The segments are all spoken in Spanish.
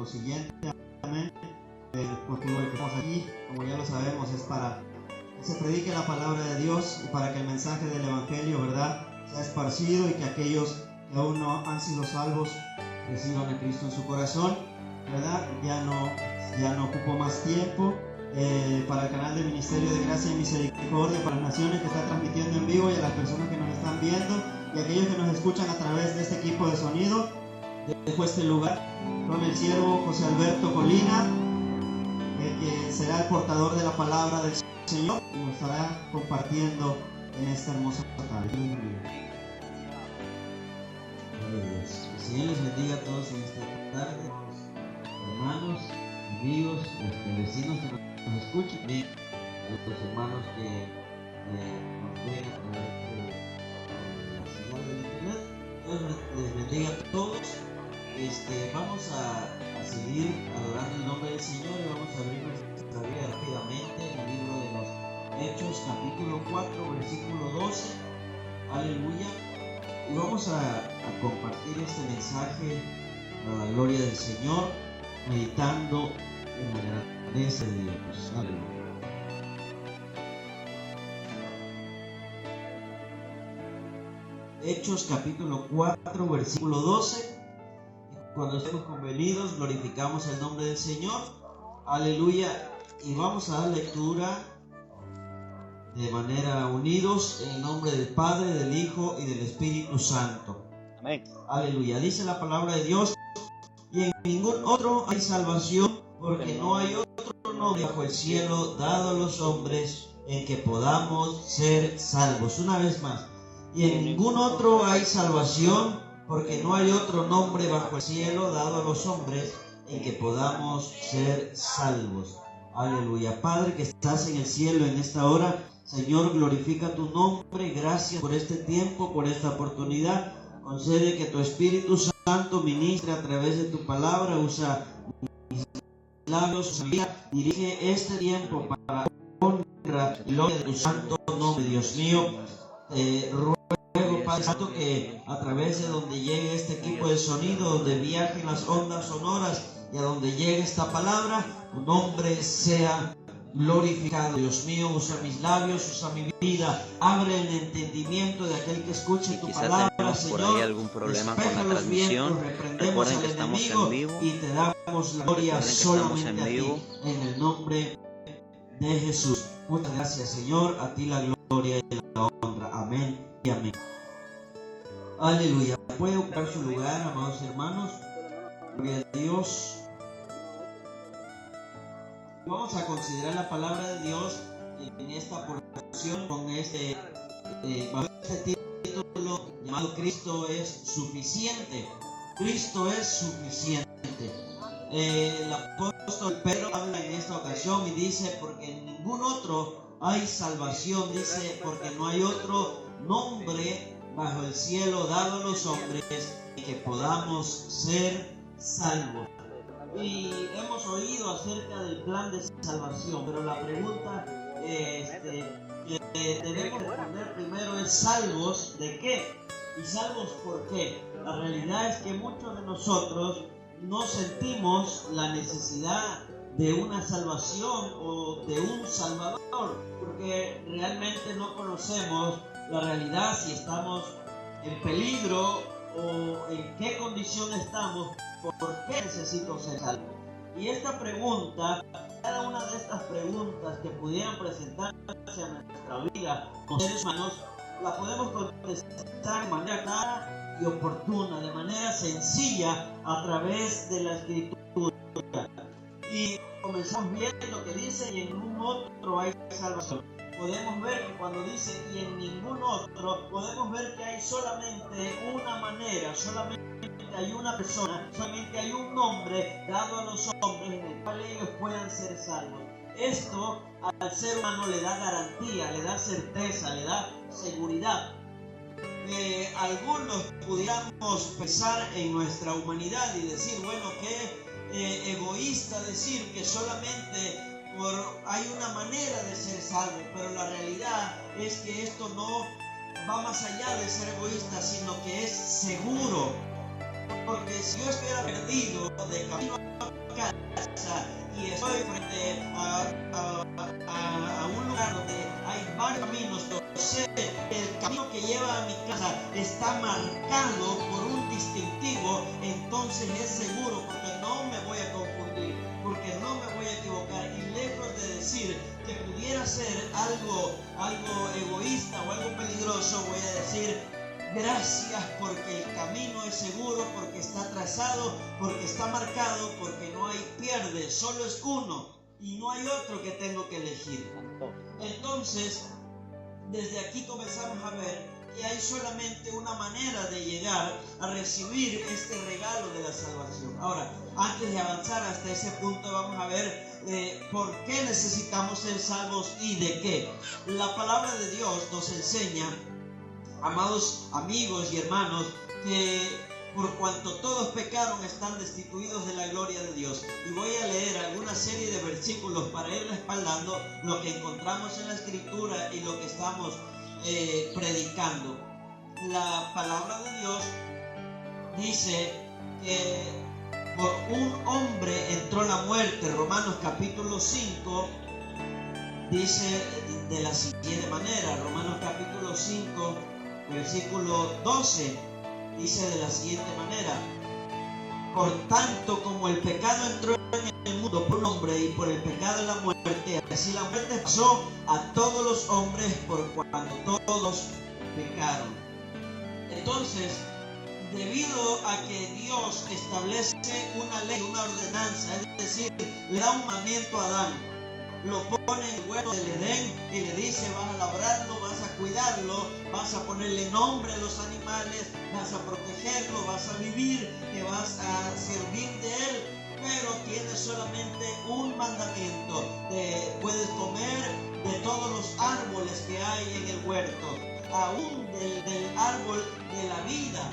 lo siguiente. Amén. El motivo de que estamos aquí, como ya lo sabemos, es para que se predique la palabra de Dios y para que el mensaje del Evangelio, ¿verdad?, sea esparcido y que aquellos que aún no han sido salvos reciban a Cristo en su corazón, ¿verdad? Ya no ocupo más tiempo. Para el canal de Ministerio de Gracia y Misericordia para las Naciones que está transmitiendo en vivo, y a las personas que nos están viendo y aquellos que nos escuchan a través de este equipo de sonido, dejo este lugar con el siervo José Alberto Colina, que será el portador de la palabra del Señor y nos estará compartiendo en esta hermosa tarde. Que el Señor les bendiga a todos en esta tarde, hermanos, amigos, vecinos que nos escuchen, y a los hermanos que nos ven a través de la señal de internet. Dios les bendiga a todos. Vamos a seguir adorando el nombre del Señor y vamos a abrir nuestra Biblia rápidamente en el libro de los Hechos, capítulo 4, versículo 12. Aleluya. Y vamos a compartir este mensaje a la gloria del Señor, meditando en la grandeza de Dios. Aleluya. Hechos capítulo 4, versículo 12. Cuando estemos convenidos, glorificamos el nombre del Señor. Aleluya. Y vamos a dar lectura de manera unidos en el nombre del Padre, del Hijo y del Espíritu Santo. Amén. Aleluya. Dice la palabra de Dios: y en ningún otro hay salvación, porque no hay otro nombre bajo el cielo dado a los hombres en que podamos ser salvos. Una vez más. Y en ningún otro hay salvación, porque no hay otro nombre bajo el cielo dado a los hombres en que podamos ser salvos. Aleluya. Padre que estás en el cielo en esta hora, Señor, glorifica tu nombre. Gracias por este tiempo, por esta oportunidad. Concede que tu Espíritu Santo ministre a través de tu palabra. Usa mis labios, dirige este tiempo para honra y gloria de tu santo nombre, Dios mío. Ruego, Padre Santo, que a través de donde llegue este equipo de sonido, donde viajen las ondas sonoras y a donde llegue esta palabra, tu nombre sea glorificado. Dios mío, usa mis labios, usa mi vida, abre el entendimiento de aquel que escuche tu palabra, tenemos Señor. por ahí algún problema con la transmisión. Recuerden que estamos en vivo. Y te damos la gloria solamente a ti, en el nombre de Jesús. Muchas gracias, Señor, a ti la gloria y la honra. Amén y amén. Aleluya. Puede ocupar su lugar, amados hermanos. Gloria a Dios. Vamos a considerar la palabra de Dios en esta porción con este título llamado Cristo es suficiente. Cristo es suficiente. El apóstol Pedro habla en esta ocasión y dice: porque en ningún otro hay salvación. Dice: porque no hay otro nombre bajo el cielo dado a los hombres en que podamos ser salvos. Y hemos oído acerca del plan de salvación, pero la pregunta que debemos responder primero es: ¿salvos de qué? ¿Y salvos por qué? La realidad es que muchos de nosotros no sentimos la necesidad de una salvación o de un salvador, porque realmente no conocemos la realidad, si estamos en peligro o en qué condición estamos. ¿Por qué necesito ser salvo? Y esta pregunta, cada una de estas preguntas que pudieran presentarse a nuestra vida como seres humanos, la podemos contestar de manera clara y oportuna, de manera sencilla, a través de la Escritura. Y comenzamos viendo lo que dice: y en ningún otro hay salvación. Podemos ver que cuando dice y en ningún otro, podemos ver que hay solamente una manera, solamente hay una persona, solamente hay un nombre dado a los hombres en el cual ellos puedan ser salvos. Esto al ser humano le da garantía, le da certeza, le da seguridad. Algunos pudiéramos pensar en nuestra humanidad y decir: bueno, qué egoísta decir que solamente hay una manera de ser salvo, pero la realidad es que esto no va más allá de ser egoísta, sino que es seguro. Porque si yo estuviera perdido de camino a casa y estoy frente a un lugar donde hay varios caminos, yo sé que el camino que lleva a mi casa está marcado por un distintivo, entonces es seguro, porque no me voy a confundir, porque no me voy a equivocar. Y lejos de decir que pudiera ser algo egoísta o algo peligroso, voy a decir: gracias, porque el camino es seguro, porque está trazado, porque está marcado, porque no hay pierde, solo es uno y no hay otro que tengo que elegir. Entonces, desde aquí comenzamos a ver que hay solamente una manera de llegar a recibir este regalo de la salvación. Ahora, antes de avanzar hasta ese punto, vamos a ver por qué necesitamos ser salvos y de qué. La palabra de Dios nos enseña, amados amigos y hermanos, que por cuanto todos pecaron están destituidos de la gloria de Dios. Y voy a leer alguna serie de versículos para ir respaldando lo que encontramos en la Escritura y lo que estamos predicando. La palabra de Dios dice que por un hombre entró la muerte. Romanos capítulo 5 dice de la siguiente manera. Romanos capítulo 5 versículo 12 dice de la siguiente manera: por tanto, como el pecado entró en el mundo por un hombre y por el pecado la muerte, así la muerte pasó a todos los hombres por cuanto todos pecaron. Entonces, debido a que Dios establece una ley, una ordenanza, es decir, le da un mandamiento a Adán, lo pone en el huerto del Edén y le dice: vas a labrarlo, vas a cuidarlo, vas a ponerle nombre a los animales, vas a protegerlo, vas a vivir, te vas a servir de él, pero tienes solamente un mandamiento: puedes comer de todos los árboles que hay en el huerto, aún del árbol de la vida,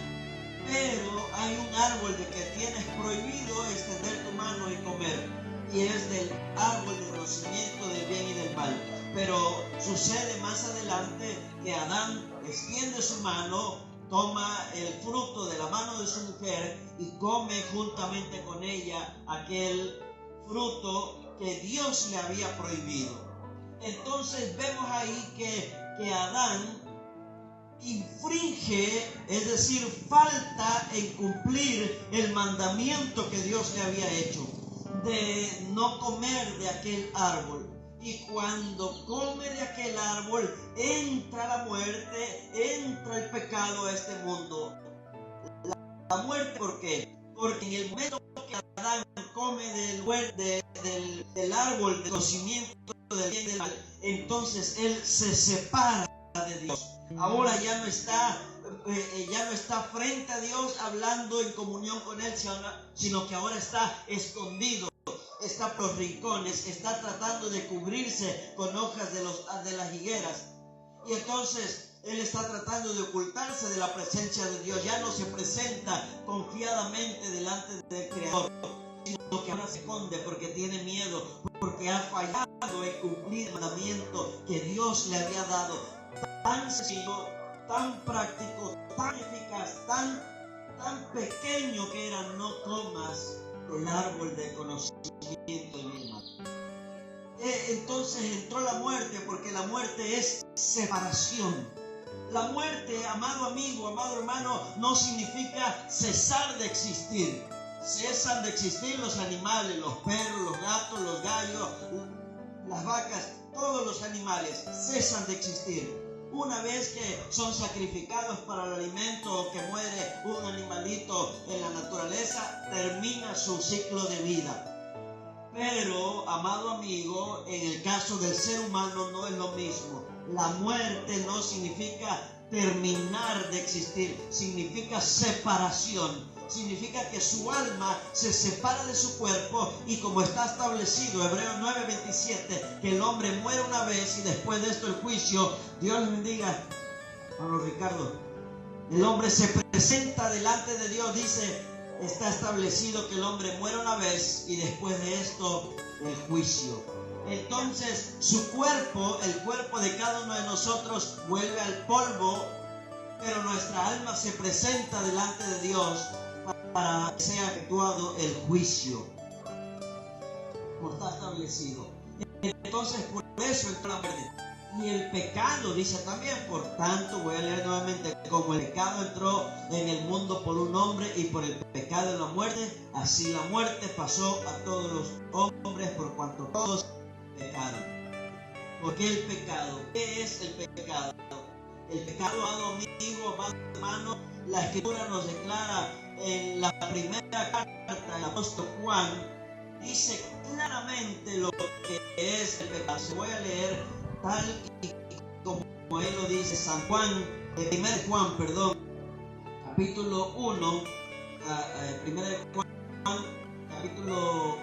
pero hay un árbol de que tienes prohibido extender tu mano y comer, y es del árbol del conocimiento del bien y del mal. Pero sucede más adelante que Adán extiende su mano, toma el fruto de la mano de su mujer y come juntamente con ella aquel fruto que Dios le había prohibido. Entonces vemos ahí que Adán infringe, es decir, falta en cumplir el mandamiento que Dios le había hecho de no comer de aquel árbol. Y cuando come de aquel árbol, entra la muerte, entra el pecado a este mundo. La muerte, ¿por qué? Porque en el momento que Adán come del árbol del conocimiento del bien y del mal, entonces él se separa de Dios. Ahora ya no está frente a Dios hablando en comunión con él, sino que ahora está escondido, está por los rincones, está tratando de cubrirse con hojas de las higueras. Y entonces él está tratando de ocultarse de la presencia de Dios. Ya no se presenta confiadamente delante del Creador, sino que ahora se esconde porque tiene miedo, porque ha fallado en cumplir el mandamiento que Dios le había dado. Tan sencillo, tan práctico, tan eficaz, tan pequeño que era: no comas del árbol del conocimiento del bien y mal. Entonces entró la muerte, porque la muerte es separación. La muerte, amado amigo, amado hermano, no significa cesar de existir. Cesan de existir los animales, los perros, los gatos, los gallos, las vacas, todos los animales cesan de existir. Una vez que son sacrificados para el alimento o que muere un animalito en la naturaleza, termina su ciclo de vida. Pero, amado amigo, en el caso del ser humano no es lo mismo. La muerte no significa terminar de existir, significa separación. Significa que su alma se separa de su cuerpo, y como está establecido Hebreos 9:27, que el hombre muere una vez y después de esto el juicio. Dios les bendiga, hermano Ricardo. El hombre se presenta delante de Dios, dice, está establecido que el hombre muere una vez y después de esto el juicio. Entonces su cuerpo, el cuerpo de cada uno de nosotros, vuelve al polvo, pero nuestra alma se presenta delante de Dios para que sea efectuado el juicio, como está establecido. Entonces, por eso entró la muerte. Y el pecado, dice también, por tanto, voy a leer nuevamente, como el pecado entró en el mundo por un hombre y por el pecado en la muerte, así la muerte pasó a todos los hombres por cuanto todos pecaron. ¿Por qué el pecado? ¿Qué es el pecado? El pecado, amado amigo, amado hermano, la Escritura nos declara en la primera carta del apóstol Juan, dice claramente lo que es el pecado. Se voy a leer tal y como él lo dice, San Juan, 1 Juan, capítulo 1, 1 Juan, capítulo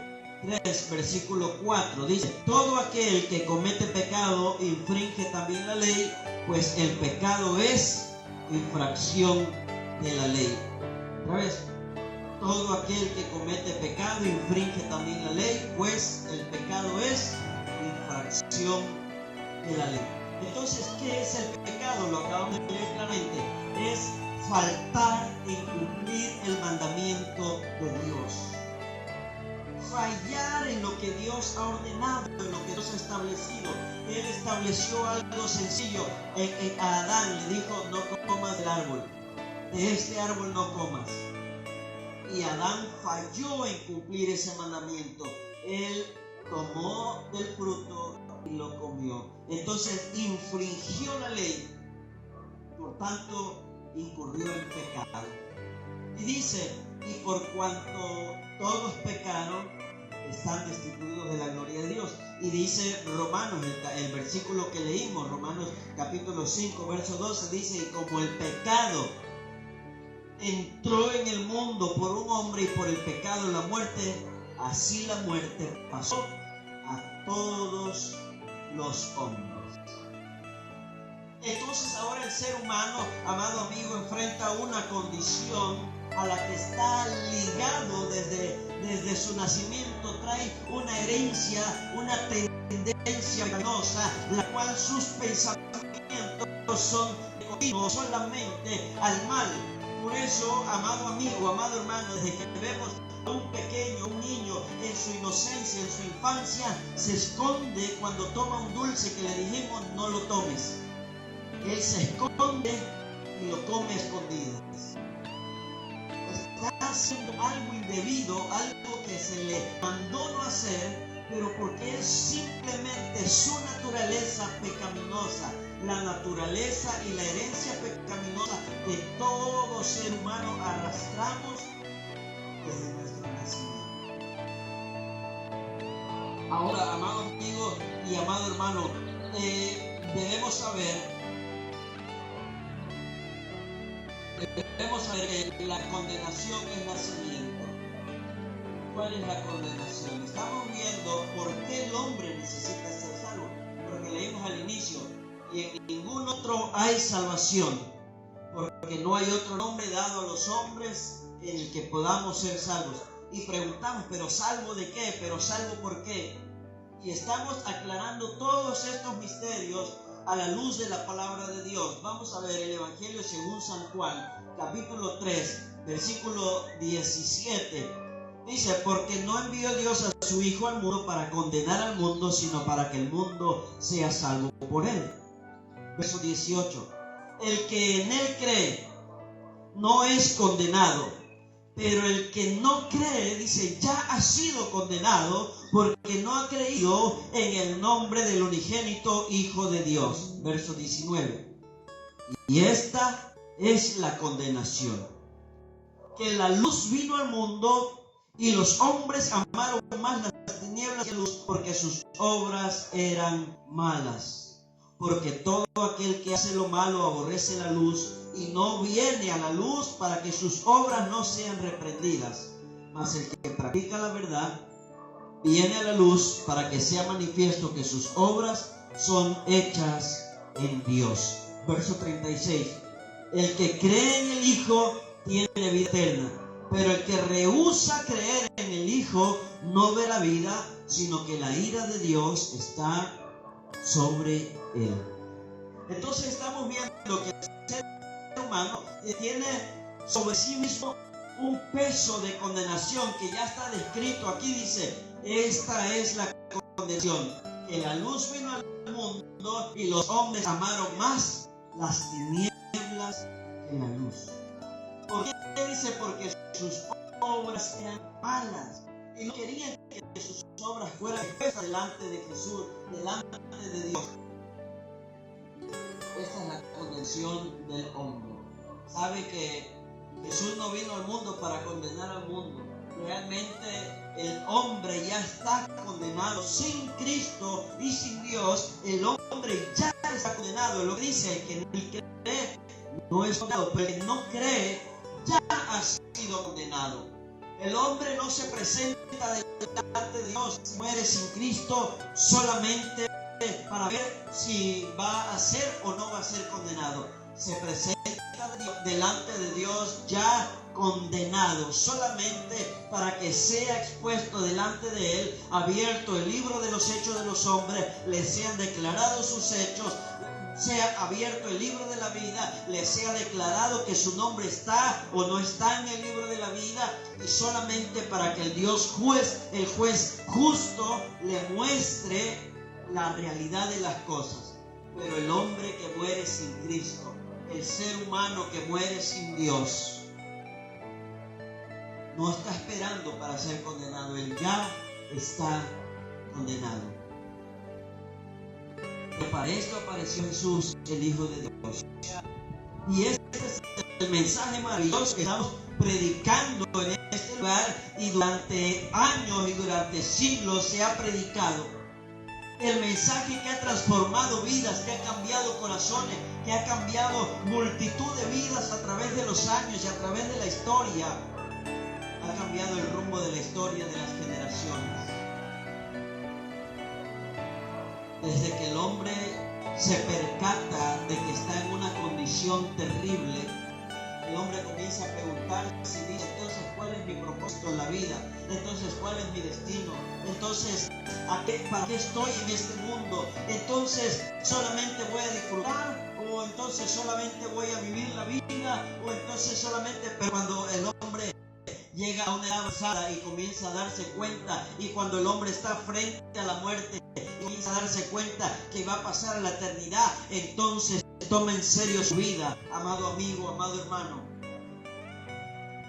3, versículo 4, dice: todo aquel que comete pecado infringe también la ley, pues el pecado es infracción de la ley. Otra vez, todo aquel que comete pecado infringe también la ley, pues el pecado es infracción de la ley. Entonces, ¿qué es el pecado? Lo acabamos de leer claramente. Es faltar en cumplir el mandamiento de Dios. Fallar en lo que Dios ha ordenado, en lo que Dios ha establecido. Él estableció algo sencillo. A Adán le dijo: no comas del árbol. De este árbol no comas. Y Adán falló en cumplir ese mandamiento. Él tomó del fruto y lo comió. Entonces infringió la ley. Por tanto, incurrió en pecado. Y dice: y por cuanto todos pecaron, están destituidos de la gloria de Dios. Y dice Romanos, el versículo que leímos, Romanos capítulo 5, verso 12, dice: y como el pecado entró en el mundo por un hombre y por el pecado la muerte, así la muerte pasó a todos los hombres. Entonces ahora el ser humano, amado amigo, enfrenta una condición a la que está ligado desde su nacimiento. Trae una herencia, una tendencia pecaminosa, la cual sus pensamientos son continuos solamente al mal. Por eso, amado amigo, amado hermano, desde que vemos a un pequeño, un niño, en su inocencia, en su infancia, se esconde cuando toma un dulce que le dijimos: no lo tomes. Él se esconde y lo come a escondidas. Está haciendo algo indebido, algo que se le mandó no hacer, pero porque es simplemente su naturaleza pecaminosa, la naturaleza y la herencia pecaminosa que todo ser humano arrastramos desde nuestro nacimiento. Ahora, amado amigo y amado hermano, debemos saber que la condenación es nacimiento. ¿Cuál es la condenación? Estamos viendo por qué el hombre necesita ser salvo, porque leímos al inicio: y en ningún otro hay salvación, porque no hay otro nombre dado a los hombres en el que podamos ser salvos. Y preguntamos: ¿pero salvo de qué? ¿Pero salvo por qué? Y estamos aclarando todos estos misterios a la luz de la palabra de Dios. Vamos a ver el Evangelio según San Juan, capítulo 3, versículo 17. Dice: porque no envió Dios a su Hijo al mundo para condenar al mundo, sino para que el mundo sea salvo por él. Verso 18. El que en él cree no es condenado, pero el que no cree, dice, ya ha sido condenado porque no ha creído en el nombre del unigénito Hijo de Dios. Verso 19. Y esta es la condenación: que la luz vino al mundo y los hombres amaron más las tinieblas que la luz, porque sus obras eran malas. Porque todo aquel que hace lo malo aborrece la luz y no viene a la luz para que sus obras no sean reprendidas. Mas el que practica la verdad viene a la luz para que sea manifiesto que sus obras son hechas en Dios. Verso 36. El que cree en el Hijo tiene vida eterna, pero el que rehúsa creer en el Hijo no ve la vida, sino que la ira de Dios está sobre él. Entonces estamos viendo que el ser humano tiene sobre sí mismo un peso de condenación que ya está descrito. Aquí dice, esta es la condenación, que la luz vino al mundo y los hombres amaron más las tinieblas que la luz. ¿Por qué dice? Porque sus obras eran malas y no querían que sus obras fueran expuestas delante de Jesús, delante de Dios. Esta es la condenación del hombre. Sabe que Jesús no vino al mundo para condenar al mundo. Realmente el hombre ya está condenado. Sin Cristo y sin Dios, el hombre ya está condenado. Lo que dice que el que cree no es condenado, pero el que no cree ya ha sido condenado. El hombre no se presenta delante de Dios, muere sin Cristo solamente para ver si va a ser o no va a ser condenado. Se presenta delante de Dios ya condenado, solamente para que sea expuesto delante de Él, abierto el libro de los hechos de los hombres, le sean declarados sus hechos, sea abierto el libro de la vida, le sea declarado que su nombre está o no está en el libro de la vida, y solamente para que el Dios juez, el juez justo, le muestre la realidad de las cosas. Pero el hombre que muere sin Cristo, el ser humano que muere sin Dios, no está esperando para ser condenado, él ya está condenado. Pero para esto apareció Jesús, el Hijo de Dios. Y este es el mensaje maravilloso que estamos predicando en este lugar, y durante años y durante siglos se ha predicado. El mensaje que ha transformado vidas, que ha cambiado corazones, que ha cambiado multitud de vidas a través de los años y a través de la historia. Ha cambiado el rumbo de la historia de las generaciones. Desde que el hombre se percata de que está en una condición terrible, el hombre comienza a preguntarse y dice, entonces, ¿cuál es mi propósito en la vida? Entonces, ¿cuál es mi destino? Entonces, ¿para qué estoy en este mundo? Entonces, ¿solamente voy a disfrutar? ¿O entonces solamente voy a vivir la vida? ¿O entonces solamente? Pero cuando el hombre llega a una edad avanzada y comienza a darse cuenta, y cuando el hombre está frente a la muerte y comienza a darse cuenta que va a pasar a la eternidad, entonces toma en serio su vida, amado amigo, amado hermano.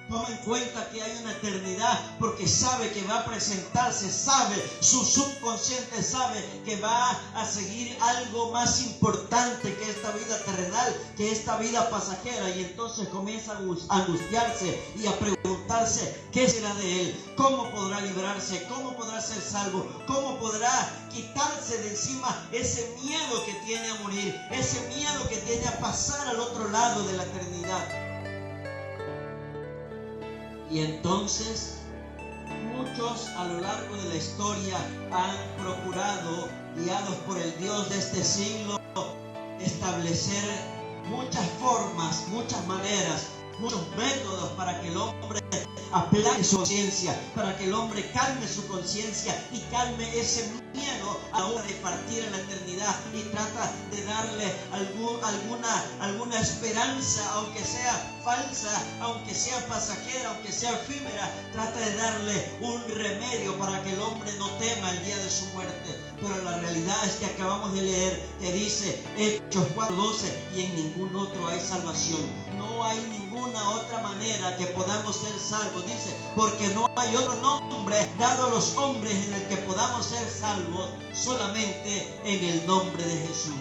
Toma en cuenta que hay una eternidad, porque sabe que va a presentarse, sabe, su subconsciente sabe que va a seguir algo más importante que esta vida terrenal, que esta vida pasajera, y entonces comienza a angustiarse y a preguntarse qué será de él, cómo podrá librarse, cómo podrá ser salvo, cómo podrá quitarse de encima ese miedo que tiene a morir, ese miedo que tiene a pasar al otro lado de la eternidad. Y entonces muchos a lo largo de la historia han procurado, guiados por el Dios de este siglo, establecer muchas formas, muchas maneras, muchos métodos para que el hombre aplaque su conciencia, para que el hombre calme su conciencia y calme ese miedo a la hora de partir en la eternidad, y trata de darle alguna esperanza, aunque sea falsa, aunque sea pasajera, aunque sea efímera. Trata de darle un remedio para que el hombre no tema el día de su muerte. Pero la realidad es que acabamos de leer que dice Hechos 4:12, y en ningún otro hay salvación. No hay ninguna otra manera que podamos ser salvos, dice, porque no hay otro nombre dado a los hombres en el que podamos ser salvos, solamente en el nombre de Jesús.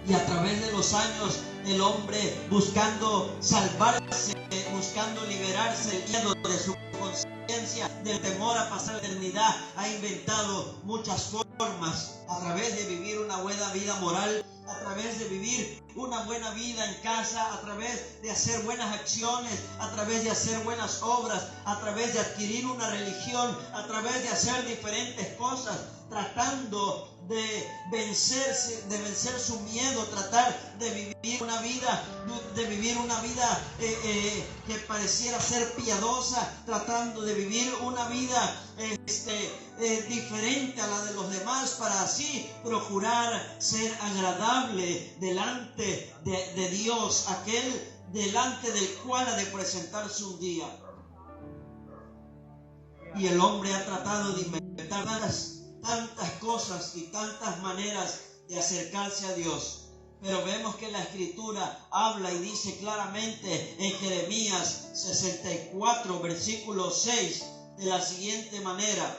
Y a través de los años, el hombre buscando salvarse, buscando liberarse del miedo de su conciencia, del temor a pasar la eternidad, ha inventado muchas formas a través de vivir una buena vida moral, a través de vivir una buena vida en casa, a través de hacer buenas acciones, a través de hacer buenas obras, a través de adquirir una religión, a través de hacer diferentes cosas, tratando de vencer su miedo, tratar de vivir una vida que pareciera ser piadosa, tratando de vivir una vida diferente a la de los demás, para así procurar ser agradable delante de Dios, aquel delante del cual ha de presentarse un día. Y el hombre ha tratado de inventar tantas cosas y tantas maneras de acercarse a Dios. Pero vemos que la Escritura habla y dice claramente en Jeremías 64, versículo 6, de la siguiente manera.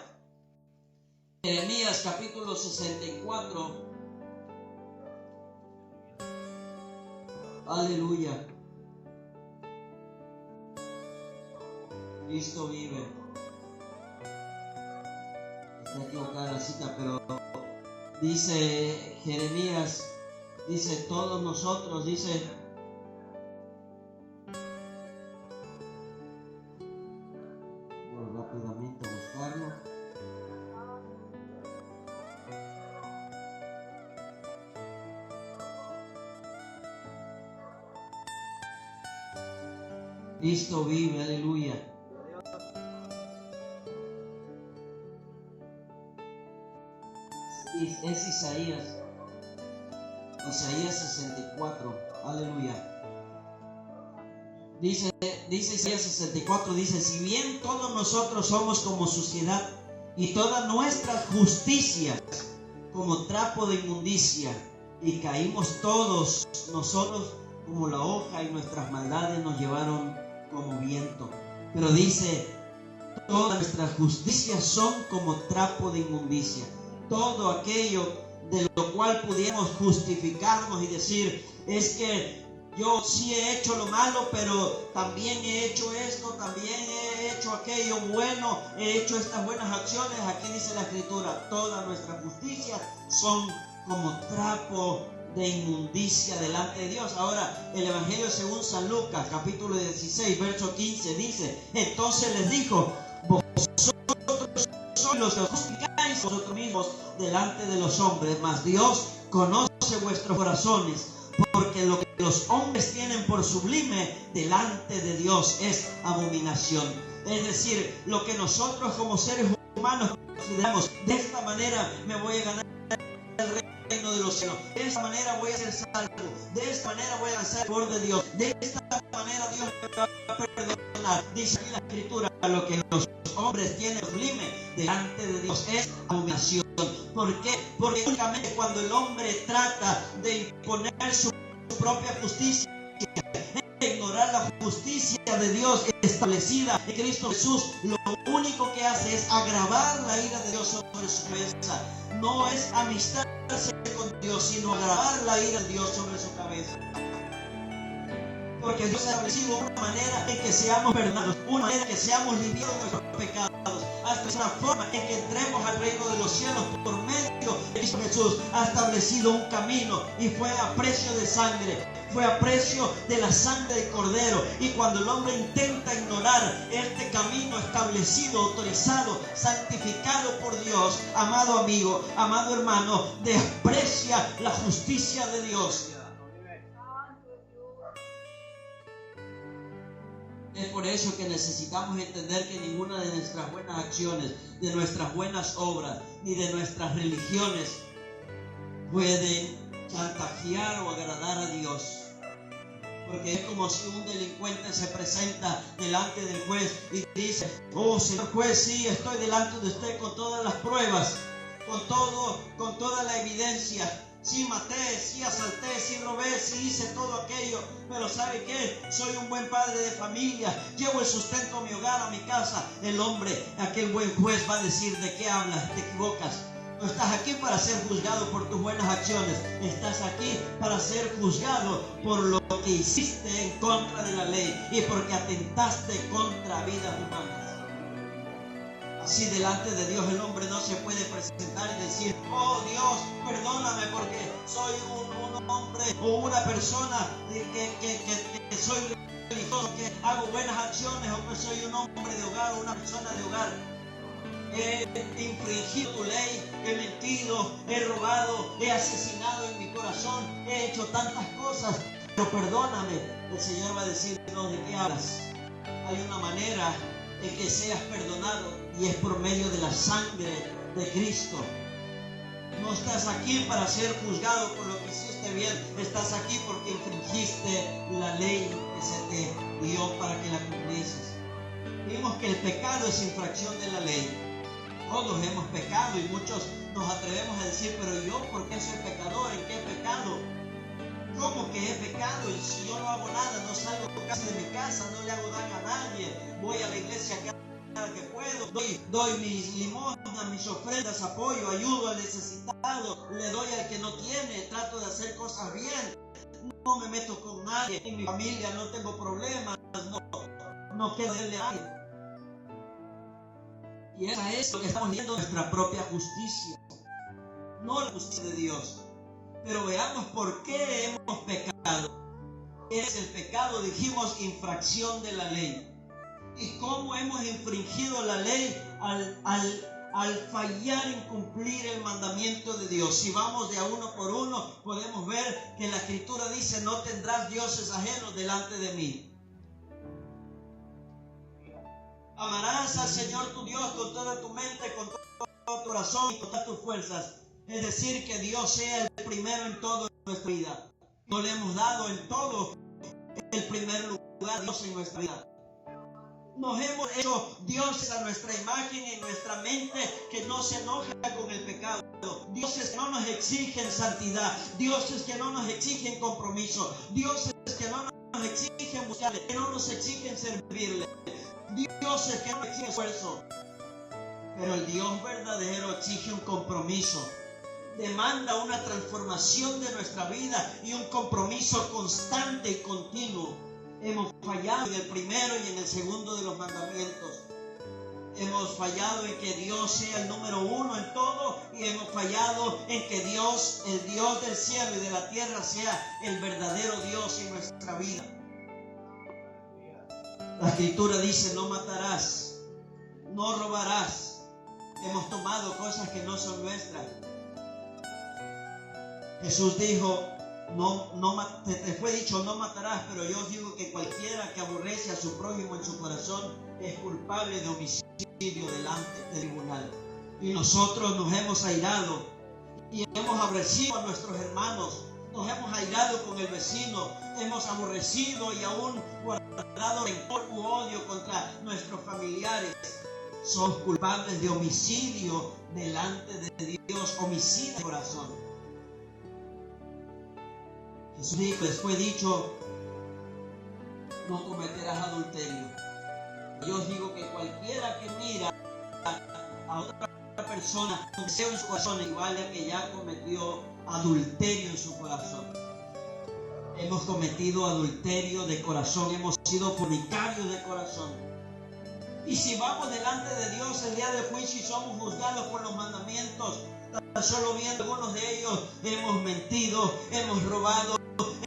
Jeremías capítulo 64. Aleluya. Cristo vive. Está equivocada la cita, pero dice Jeremías, dice todos nosotros, dice, voy rápidamente a buscarlo. Cristo vive, aleluya. Es Isaías 64, aleluya. Dice Isaías 64, dice, si bien todos nosotros somos como suciedad y todas nuestras justicias como trapo de inmundicia, y caímos todos nosotros como la hoja, y nuestras maldades nos llevaron como viento. Pero dice, todas nuestras justicias son como trapo de inmundicia. Todo aquello de lo cual pudiéramos justificarnos y decir, es que yo sí he hecho lo malo, pero también he hecho esto, también he hecho aquello bueno, he hecho estas buenas acciones. Aquí dice la Escritura, todas nuestras justicias son como trapo de inmundicia delante de Dios. Ahora, el Evangelio según San Lucas, capítulo 16, verso 15, dice, entonces les dijo, vosotros sois los que os justificáis vosotros mismos delante de los hombres, mas Dios conoce vuestros corazones, porque lo que los hombres tienen por sublime delante de Dios es abominación. Es decir, lo que nosotros como seres humanos consideramos, de esta manera me voy a ganar el reino de los cielos, de esta manera voy a ser salvo, de esta manera voy a alcanzar el favor de Dios, de esta manera Dios me va a perdonar. Dice aquí la Escritura, lo que los hombres tienen sublime delante de Dios es abominación. ¿Por qué? Porque únicamente cuando el hombre trata de imponer su propia justicia, ignorar la justicia de Dios establecida en Cristo Jesús, lo único que hace es agravar la ira de Dios sobre su cabeza. No es amistarse con Dios, sino agravar la ira de Dios sobre su cabeza. Porque Dios ha establecido una manera en que seamos perdonados, una manera en que seamos limpiados de nuestros pecados, hasta una forma en que entremos al reino de los cielos por medio de Cristo Jesús. Ha establecido un camino y fue a precio de sangre, fue a precio de la sangre del Cordero. Y cuando el hombre intenta ignorar este camino establecido, autorizado, santificado por Dios, amado amigo, amado hermano, desprecia la justicia de Dios. Es por eso que necesitamos entender que ninguna de nuestras buenas acciones, de nuestras buenas obras, ni de nuestras religiones pueden chantajear o agradar a Dios. Porque es como si un delincuente se presenta delante del juez y dice, oh señor juez, sí, estoy delante de usted con todas las pruebas, con toda la evidencia. Sí maté, sí asalté, sí robé, sí hice todo aquello, pero ¿sabe qué? Soy un buen padre de familia, llevo el sustento a mi hogar, a mi casa. El hombre, aquel buen juez, va a decir, ¿de qué hablas? Te equivocas. No estás aquí para ser juzgado por tus buenas acciones, estás aquí para ser juzgado por lo que hiciste en contra de la ley y porque atentaste contra vidas humanas. Así delante de Dios el hombre no se puede presentar y decir, oh Dios, perdóname porque soy un hombre o una persona que soy religioso, que hago buenas acciones, o que soy un hombre de hogar o una persona de hogar. He infringido tu ley, he mentido, he robado, he asesinado en mi corazón, he hecho tantas cosas, pero perdóname. El Señor va a decir, no, ¿de qué hablas? Hay una manera en que seas perdonado y es por medio de la sangre de Cristo. No estás aquí para ser juzgado por lo que hiciste bien. Estás aquí porque infringiste la ley que se te dio para que la cumplieses. Vimos que el pecado es infracción de la ley. Todos hemos pecado y muchos nos atrevemos a decir, pero yo, ¿por qué soy pecador? ¿En qué pecado? ¿Cómo que he pecado? Y si yo no hago nada, no salgo casi de mi casa, no le hago daño a nadie, voy a la iglesia cada que puedo, doy mis limosnas, mis ofrendas, apoyo, ayudo al necesitado, le doy al que no tiene, trato de hacer cosas bien, no me meto con nadie, en mi familia no tengo problemas, no quiero darle a nadie. Y esa es lo que estamos viendo, nuestra propia justicia, no la justicia de Dios. Pero veamos por qué hemos pecado. Es el pecado, dijimos, infracción de la ley. Y cómo hemos infringido la ley al fallar en cumplir el mandamiento de Dios. Si vamos de a uno por uno, podemos ver que la Escritura dice, no tendrás dioses ajenos delante de mí. Amarás al Señor tu Dios con toda tu mente, con todo tu corazón y con todas tus fuerzas. Es decir, que Dios sea el primero en toda nuestra vida. No le hemos dado en todo el primer lugar a Dios en nuestra vida. Nos hemos hecho dioses a nuestra imagen y en nuestra mente que no se enoja con el pecado. Dioses que no nos exigen santidad. Dioses que no nos exigen compromiso. Dioses que no nos exigen buscarle, que no nos exigen servirle. Dioses que no nos exigen esfuerzo. Pero el Dios verdadero exige un compromiso. Demanda una transformación de nuestra vida y un compromiso constante y continuo. Hemos fallado en el primero y en el segundo de los mandamientos. Hemos fallado en que Dios sea el número uno en todo y hemos fallado en que Dios, el Dios del cielo y de la tierra, sea el verdadero Dios en nuestra vida. La Escritura dice, no matarás, no robarás. Hemos tomado cosas que no son nuestras. Jesús dijo, te fue dicho no matarás, pero yo os digo que cualquiera que aborrece a su prójimo en su corazón es culpable de homicidio delante del tribunal. Y nosotros nos hemos airado y hemos aborrecido a nuestros hermanos, nos hemos airado con el vecino, hemos aborrecido y aún guardado rencor u odio contra nuestros familiares. Somos culpables de homicidio delante de Dios, homicidio de corazón. Jesús dijo, les fue dicho, no cometerás adulterio. Yo os digo que cualquiera que mira a otra persona con deseo en su corazón equivale a que ya cometió adulterio en su corazón. Hemos cometido adulterio de corazón, hemos sido fornicarios de corazón. Y si vamos delante de Dios el día del juicio y somos juzgados por los mandamientos, tan solo viendo algunos de ellos, hemos mentido, hemos robado,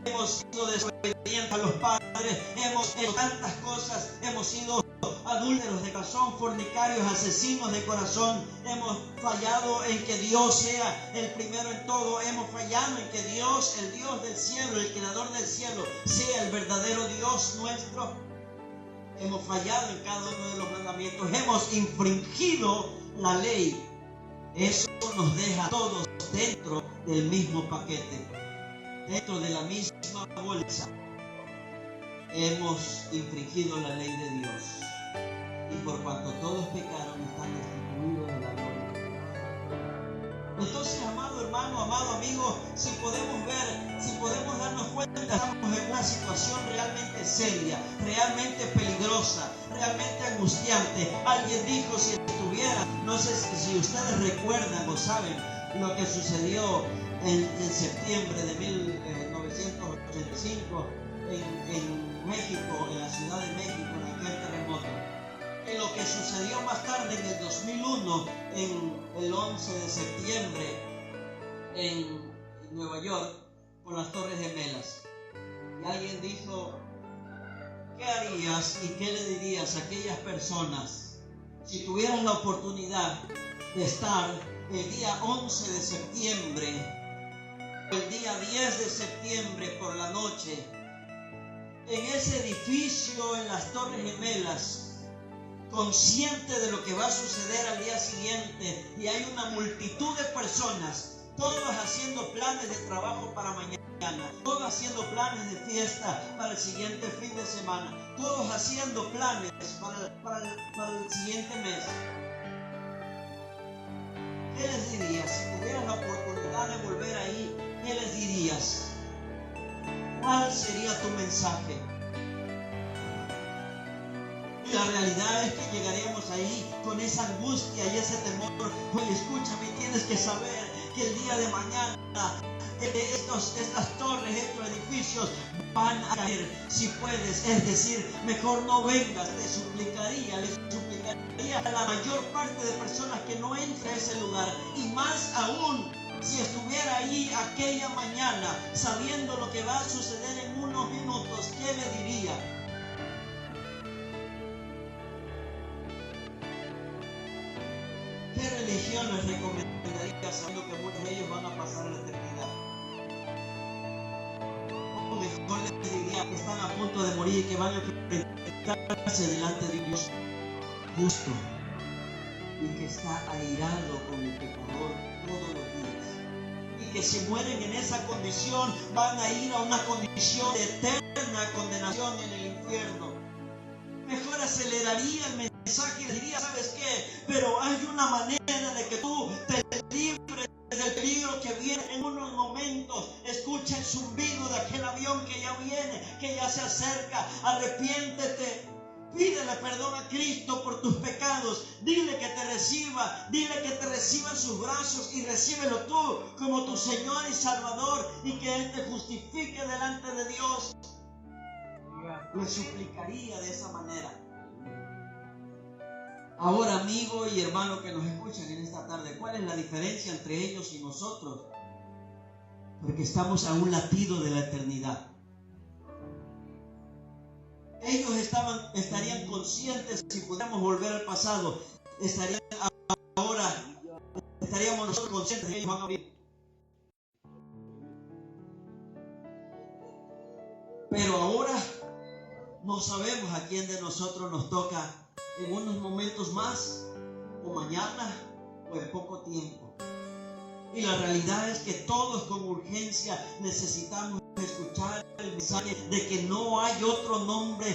hemos sido desobedientes a los padres, hemos hecho tantas cosas, hemos sido adúlteros de corazón, fornicarios, asesinos de corazón, hemos fallado en que Dios sea el primero en todo, hemos fallado en que Dios, el Dios del cielo, el creador del cielo, sea el verdadero Dios nuestro. Hemos fallado en cada uno de los mandamientos, hemos infringido la ley. Eso nos deja a todos dentro del mismo paquete, dentro de la misma bolsa. Hemos infringido la ley de Dios. Y por cuanto todos pecaron, están destituidos de la gloria de Dios. Entonces, amado hermano, amado amigo, si podemos ver, si podemos darnos cuenta, estamos en una situación realmente seria, realmente peligrosa, realmente angustiante. Alguien dijo, si estuviera, no sé si ustedes recuerdan o saben lo que sucedió en septiembre de 1985 en México, en la Ciudad de México, en aquel terremoto. En lo que sucedió más tarde en el 2001, en el 11 de septiembre en Nueva York, con las Torres Gemelas. Y alguien dijo, ¿qué harías y qué le dirías a aquellas personas si tuvieras la oportunidad de estar el día 11 de septiembre, el día 10 de septiembre por la noche, en ese edificio en las Torres Gemelas, consciente de lo que va a suceder al día siguiente, y hay una multitud de personas todos haciendo planes de trabajo para mañana, todos haciendo planes de fiesta para el siguiente fin de semana, todos haciendo planes para el siguiente mes. ¿Qué les dirías? Si tuvieras la oportunidad de volver ahí, ¿qué les dirías? ¿Cuál sería tu mensaje? Y la realidad es que llegaríamos ahí con esa angustia y ese temor. Oye, escúchame, tienes que saber que el día de mañana estas torres, estos edificios van a caer. Si puedes, es decir, mejor no vengas. Les suplicaría a la mayor parte de personas que no entre a ese lugar, y más aún si estuviera ahí aquella mañana sabiendo lo que va a suceder en unos minutos. ¿Qué le diría? ¿Qué religión les recomendaría sabiendo que muchos de ellos van a pasar la eternidad? O mejor les diría que están a punto de morir y que van a enfrentarse delante de Dios justo y que está airado con el pecador todos los días, y que si mueren en esa condición van a ir a una condición de eterna condenación en el infierno. Mejor aceleraría el mensaje y le diría, ¿sabes qué? Pero hay una manera de que tú te libres del peligro que viene en unos momentos. Escucha el zumbido de aquel avión que ya viene, que ya se acerca. Arrepiéntete. Pídele perdón a Cristo por tus pecados. Dile que te reciba. Dile que te reciba en sus brazos y recíbelo tú como tu Señor y Salvador, y que Él te justifique delante de Dios. Le suplicaría de esa manera. Ahora, amigo y hermano que nos escuchan en esta tarde, ¿cuál es la diferencia entre ellos y nosotros? Porque estamos a un latido de la eternidad. Ellos estarían conscientes, si pudiéramos volver al pasado, estaríamos nosotros conscientes de que ellos van a morir. Pero ahora no sabemos a quién de nosotros nos toca en unos momentos más, o mañana, o en poco tiempo. Y la realidad es que todos con urgencia necesitamos escuchar el mensaje de que no hay otro nombre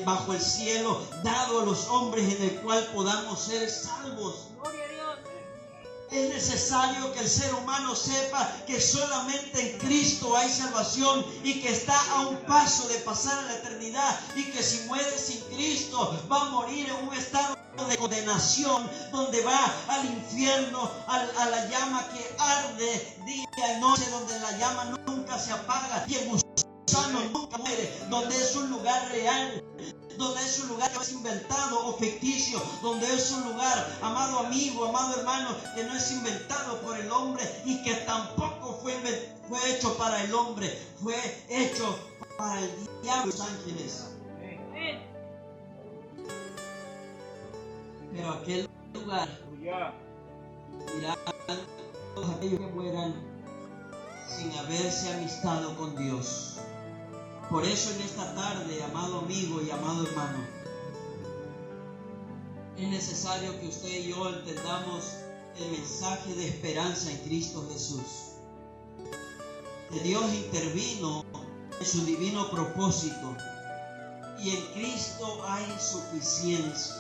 bajo el cielo dado a los hombres en el cual podamos ser salvos. Es necesario que el ser humano sepa que solamente en Cristo hay salvación, y que está a un paso de pasar a la eternidad, y que si muere sin Cristo va a morir en un estado de condenación, donde va al infierno, a la llama que arde día y noche, donde la llama nunca se apaga y el gusano nunca muere, donde es un lugar real, donde es un lugar que no es inventado o ficticio, donde es un lugar, amado amigo, amado hermano, que no es inventado por el hombre y que tampoco fue hecho para el hombre, fue hecho para el diablo y los ángeles. Pero aquel lugar irán todos aquellos que mueran sin haberse amistado con Dios. Por eso en esta tarde, amado amigo y amado hermano, es necesario que usted y yo entendamos el mensaje de esperanza en Cristo Jesús. Que Dios intervino en su divino propósito, y en Cristo hay suficiencia.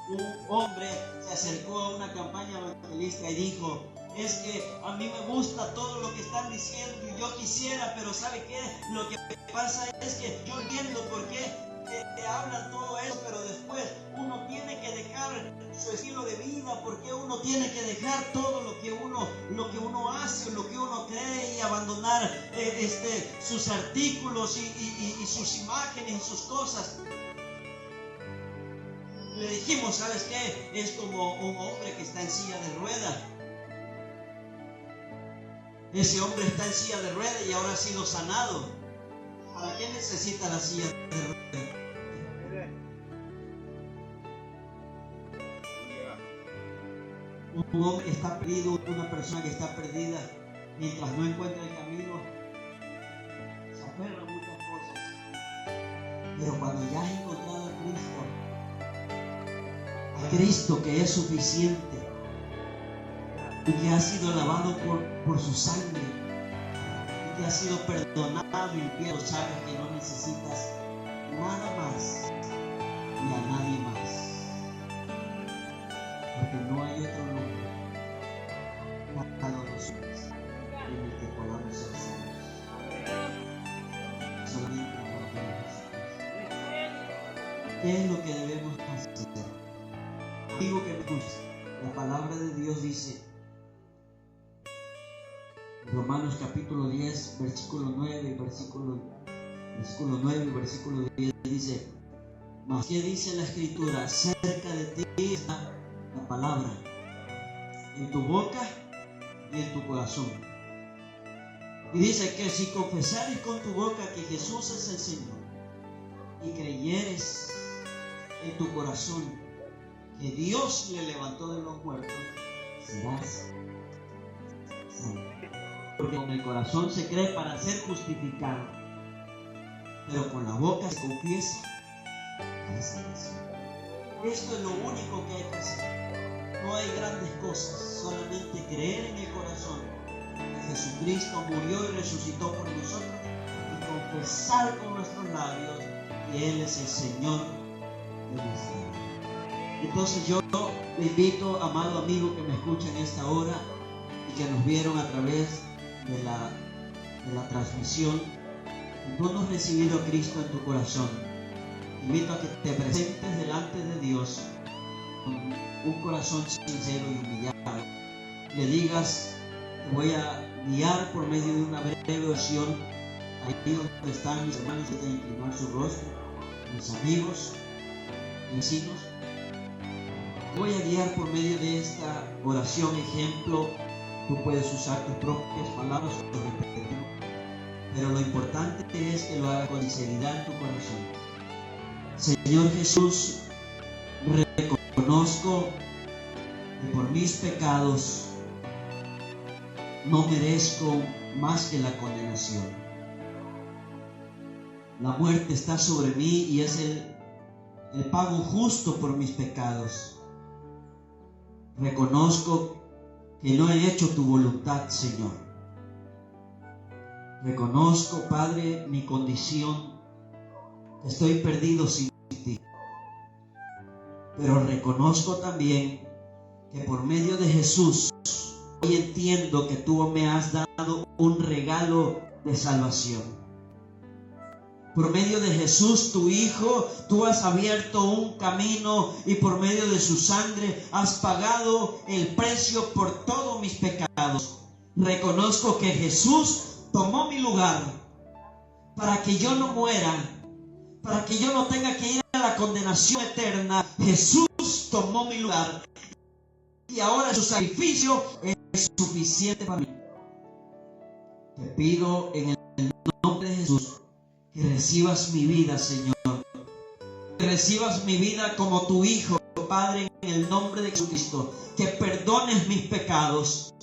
Un hombre se acercó a una campaña evangelista y dijo: es que a mí me gusta todo lo que están diciendo y yo quisiera, pero ¿sabe qué? Lo que pasa es que yo entiendo por qué te hablan todo eso, pero después uno tiene que dejar su estilo de vida, porque uno tiene que dejar todo lo que uno hace, lo que uno cree, y abandonar sus artículos y sus imágenes y sus cosas. Le dijimos, ¿sabes qué? Es como un hombre que está en silla de ruedas. Ese hombre está en silla de ruedas y ahora ha sido sanado. ¿Para qué necesita la silla de ruedas? Un hombre que está perdido, una persona que está perdida, mientras no encuentra el camino, se aferra a muchas cosas. Pero cuando ya has encontrado a Cristo que es suficiente, y que has sido lavado por su sangre, y que has sido perdonado y limpiado. Sabes que no necesitas nada más y a nadie más, porque no hay otro nombre dado a los hombres en el que podamos ser salvos. Solamente en el nombre de Jesús. ¿Qué es lo que debemos hacer? Amigo que me escucha, la palabra de Dios dice, Romanos capítulo 10, versículo 9 y versículo 10 dice: mas ¿qué dice la Escritura? Cerca de ti está la palabra, en tu boca y en tu corazón. Y dice que si confesares con tu boca que Jesús es el Señor y creyeres en tu corazón que Dios le levantó de los muertos, serás salvo. Porque con el corazón se cree para ser justificado, pero con la boca se confiesa para salvación. Esto es lo único que hay que hacer. No hay grandes cosas, solamente creer en el corazón que Jesucristo murió y resucitó por nosotros, y confesar con nuestros labios que Él es el Señor de nuestra vida. Entonces yo le invito, amado amigo que me escucha en esta hora y que nos vieron a través de la transmisión, y tú no has recibido a Cristo en tu corazón, invito a que te presentes delante de Dios con un corazón sincero y humillado. Le digas: te voy a guiar por medio de una breve oración. Ahí donde están mis hermanos, pueden inclinar su rostro, mis amigos, mis vecinos. Voy a guiar por medio de esta oración ejemplo. Tú puedes usar tus propias palabras o repetirlo, pero lo importante es que lo hagas con sinceridad en tu corazón. Señor Jesús, reconozco que por mis pecados no merezco más que la condenación. La muerte está sobre mí y es el pago justo por mis pecados. Reconozco que no he hecho tu voluntad, Señor. Reconozco, Padre, mi condición, que estoy perdido sin ti. Pero reconozco también que por medio de Jesús, hoy entiendo que tú me has dado un regalo de salvación. Por medio de Jesús, tu Hijo, tú has abierto un camino y por medio de su sangre has pagado el precio por todos mis pecados. Reconozco que Jesús tomó mi lugar para que yo no muera, para que yo no tenga que ir a la condenación eterna. Jesús tomó mi lugar y ahora su sacrificio es suficiente para mí. Te pido en el nombre de Jesús que recibas mi vida, Señor. Que recibas mi vida como tu Hijo, Padre, en el nombre de Jesucristo. Que perdones mis pecados.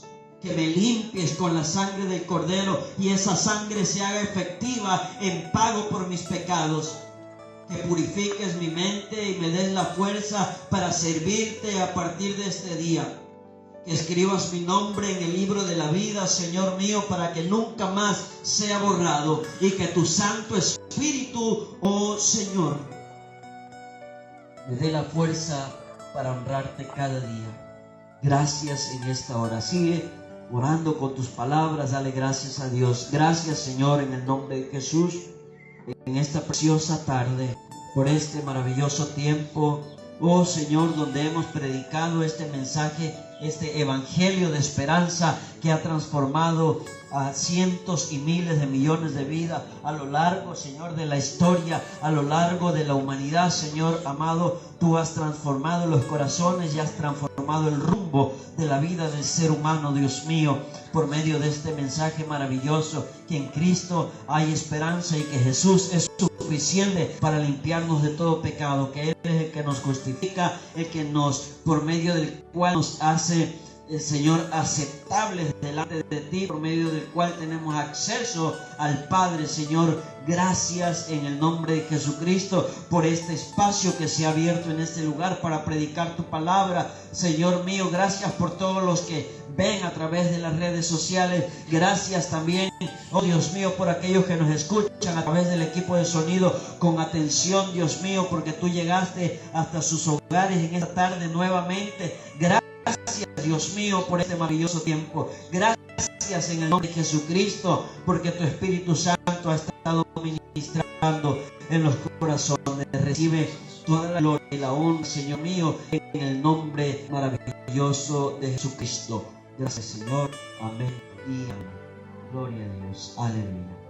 Que me limpies con la sangre del Cordero y esa sangre se haga efectiva en pago por mis pecados. Que purifiques mi mente y me des la fuerza para servirte a partir de este día. Que escribas mi nombre en el libro de la vida, Señor mío, para que nunca más sea borrado. Y que tu Santo Espíritu, oh Señor, me dé la fuerza para honrarte cada día. Gracias en esta hora. Sigue orando con tus palabras. Dale gracias a Dios. Gracias, Señor, en el nombre de Jesús, en esta preciosa tarde, por este maravilloso tiempo, oh Señor, donde hemos predicado este mensaje, este evangelio de esperanza que ha transformado a cientos y miles de millones de vidas a lo largo, Señor, de la historia, a lo largo de la humanidad. Señor amado, tú has transformado los corazones y has transformado el rumbo de la vida del ser humano, Dios mío, por medio de este mensaje maravilloso, que en Cristo hay esperanza y que Jesús es suficiente para limpiarnos de todo pecado, que Él es el que nos justifica, el que nos, por medio del cual nos hace Señor, aceptables delante de ti, por medio del cual tenemos acceso al Padre. Señor, gracias en el nombre de Jesucristo por este espacio que se ha abierto en este lugar para predicar tu palabra. Señor mío, gracias por todos los que ven a través de las redes sociales. Gracias también, oh Dios mío, por aquellos que nos escuchan a través del equipo de sonido con atención, Dios mío, porque tú llegaste hasta sus hogares en esta tarde nuevamente. Gracias, Dios mío, por este maravilloso tiempo. Gracias en el nombre de Jesucristo, porque tu Espíritu Santo ha estado ministrando en los corazones. Recibe toda la gloria y la honra, Señor mío, en el nombre maravilloso de Jesucristo. Gracias, Señor. Amén y amén. Gloria a Dios. Aleluya.